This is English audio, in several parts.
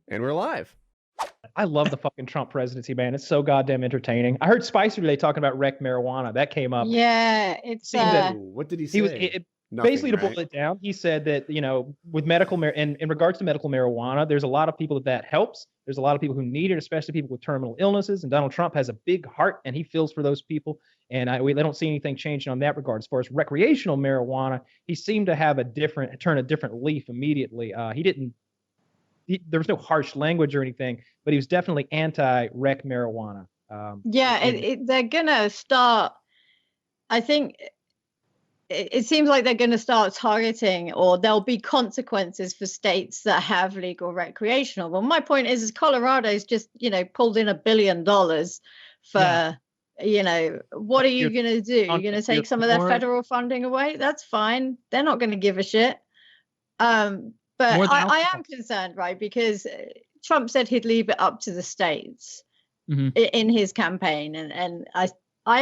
And we're live. I love the fucking Trump presidency, man. It's so goddamn entertaining. I heard Spicer today talking about rec marijuana. That came up. Yeah, it's what did he say? He was Nothing, basically to right? boil it down. He said that with medical in regards to medical marijuana, there's a lot of people that helps. There's a lot of people who need it, especially people with terminal illnesses. And Donald Trump has a big heart, and he feels for those people. And they don't see anything changing on that regard. As far as recreational marijuana, he seemed to have turn a different leaf immediately. There was no harsh language or anything, but he was definitely anti-rec marijuana. they're gonna start. I think it seems like they're gonna start targeting, or there'll be consequences for states that have legal recreational. Well, my point is Colorado's just pulled in $1 billion for. What are you gonna do? You're gonna take some of their federal funding away? That's fine. They're not gonna give a shit. But I am concerned, right? Because Trump said he'd leave it up to the states in his campaign. And I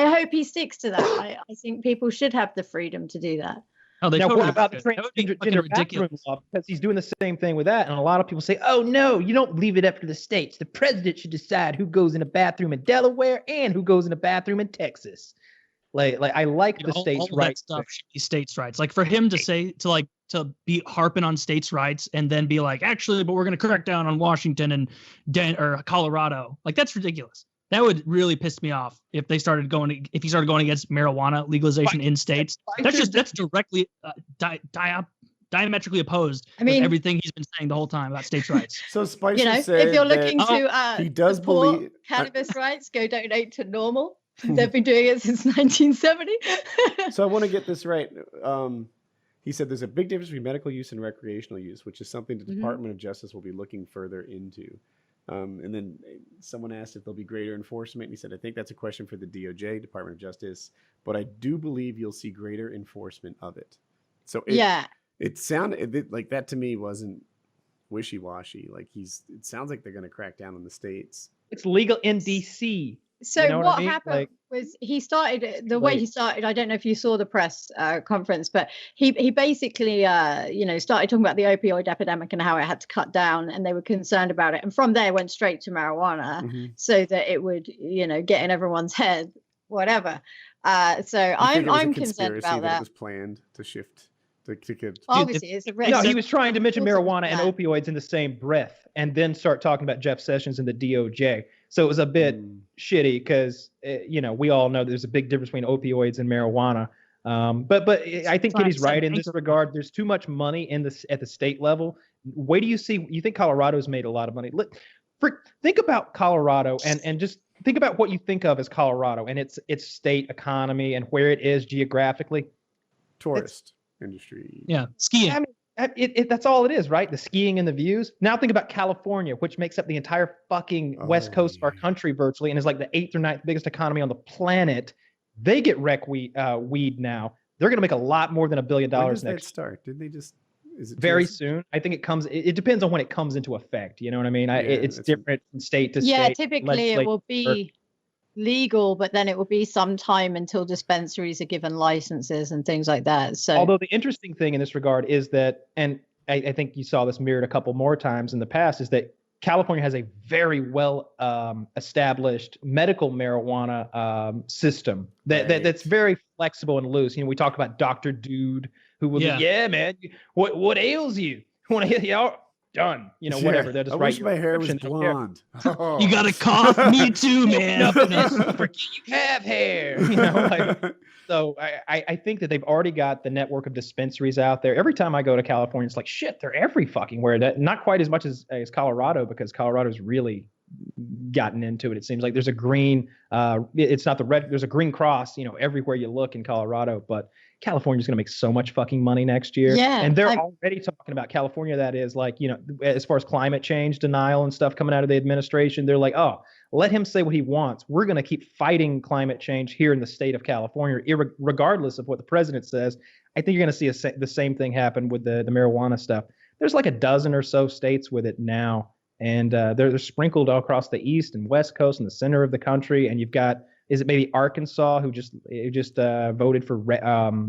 hope he sticks to that. I think people should have the freedom to do that. Oh, what about the transgender bathroom law? Because he's doing the same thing with that. And a lot of people say, oh, no, you don't leave it up to the states. The president should decide who goes in a bathroom in Delaware and who goes in a bathroom in Texas. I like the states' rights. That stuff should be states' rights. Like for him to say to be harping on states' rights and then be like, actually, but we're going to crack down on Washington and or Colorado. Like that's ridiculous. That would really piss me off if he started going against marijuana legalization in states. That's directly diametrically opposed. With everything he's been saying the whole time about states' rights. So Spicer said if you're looking to he does believe cannabis rights, go donate to Normal. They've been doing it since 1970. So I want to get this right. He said there's a big difference between medical use and recreational use, which is something the Department of Justice will be looking further into. And then someone asked if there'll be greater enforcement. And he said, I think that's a question for the DOJ, Department of Justice, but I do believe you'll see greater enforcement of it. So it sounded like that to me wasn't wishy-washy. Like it sounds like they're going to crack down on the states. It's legal in DC. So what happened was he started the way he started. I don't know if you saw the press conference, but he basically, started talking about the opioid epidemic and how it had to cut down, and they were concerned about it. And from there, went straight to marijuana, so that it would, get in everyone's head, whatever. So I'm concerned about that. It was planned to shift. Obviously, it's a risk. No, he was trying to mention marijuana and opioids in the same breath, and then start talking about Jeff Sessions and the DOJ. So it was a bit shitty because we all know there's a big difference between opioids and marijuana. But I think Kitty's right in this regard. There's too much money at the state level. Where do you see? You think Colorado's made a lot of money? Think about Colorado and just think about what you think of as Colorado and its state economy and where it is geographically. Tourist industry. Yeah, skiing. I mean, that's all it is, right? The skiing and the views. Now think about California, which makes up the entire fucking west coast of our country virtually, and is like the 8th or 9th biggest economy on the planet. They get rec weed now. They're going to make a lot more than $1 billion next. When does that year. start? Did they just? Is it very soon? I think it comes. It depends on when it comes into effect. You know what I mean? It's different from state to state. Yeah, typically it will be legal, but then it will be some time until dispensaries are given licenses and things like that. So, although the interesting thing in this regard is that, and I think you saw this mirrored a couple more times in the past, is that California has a very well established medical marijuana system that's very flexible and loose. We talked about Dr. Dude, who will man, what ails you? Want to hit you out? Done. Whatever. They'll just write. I wish my hair was blonde. Oh. You got a cough? Me too, man. Forget you have hair. So I think that they've already got the network of dispensaries out there. Every time I go to California, it's like, shit, they're every fucking where. Not quite as much as Colorado, because Colorado's really gotten into it. It seems like there's a green, it's not the red, there's a green cross, everywhere you look in Colorado, but California's going to make so much fucking money next year. Yeah, and they're already talking about California. That is like, as far as climate change denial and stuff coming out of the administration, they're like, oh, let him say what he wants. We're going to keep fighting climate change here in the state of California, regardless of what the president says. I think you're going to see the same thing happen with the marijuana stuff. There's like a dozen or so states with it now. And they're sprinkled all across the east and west coast and the center of the country. And you've got, is it maybe Arkansas who just voted for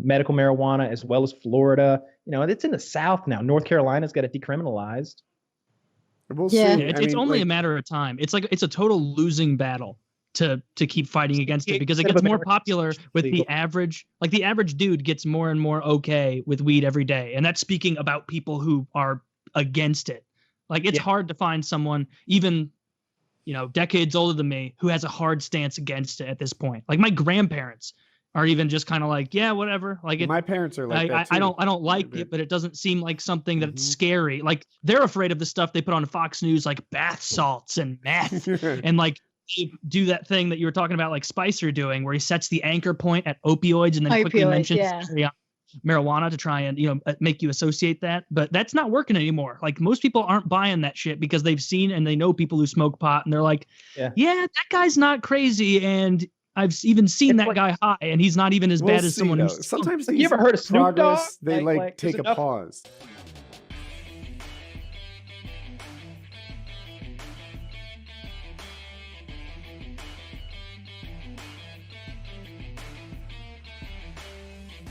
medical marijuana, as well as Florida? It's in the South now. North Carolina's got it decriminalized. We'll Yeah. see. It's, I it's mean, only like, a matter of time. It's like it's a total losing battle to keep fighting against it because it 68% of gets more Americans popular with the legal. average. Like the average dude gets more and more okay with weed every day, and that's speaking about people who are against it. Like it's Yeah. hard to find someone even, decades older than me who has a hard stance against it at this point. Like my grandparents are even just kind of like, yeah, whatever. Like my parents are like that too. I don't like bit. it, but it doesn't seem like something that's Mhm. scary. Like they're afraid of the stuff they put on Fox News, like bath salts and meth, and like they do that thing that you were talking about, like Spicer doing, where he sets the anchor point at opioids and then quickly Opioids, mentions yeah. marijuana to try and make you associate that. But that's not working anymore. Like most people aren't buying that shit because they've seen and they know people who smoke pot, and they're like, Yeah. that guy's not crazy, and I've even seen It's that like- guy high, and and he's not even as We'll bad as see, someone though. who's Sometimes Like, these you ever heard of Snoop Dogg? progress, they like there's take a enough- pause.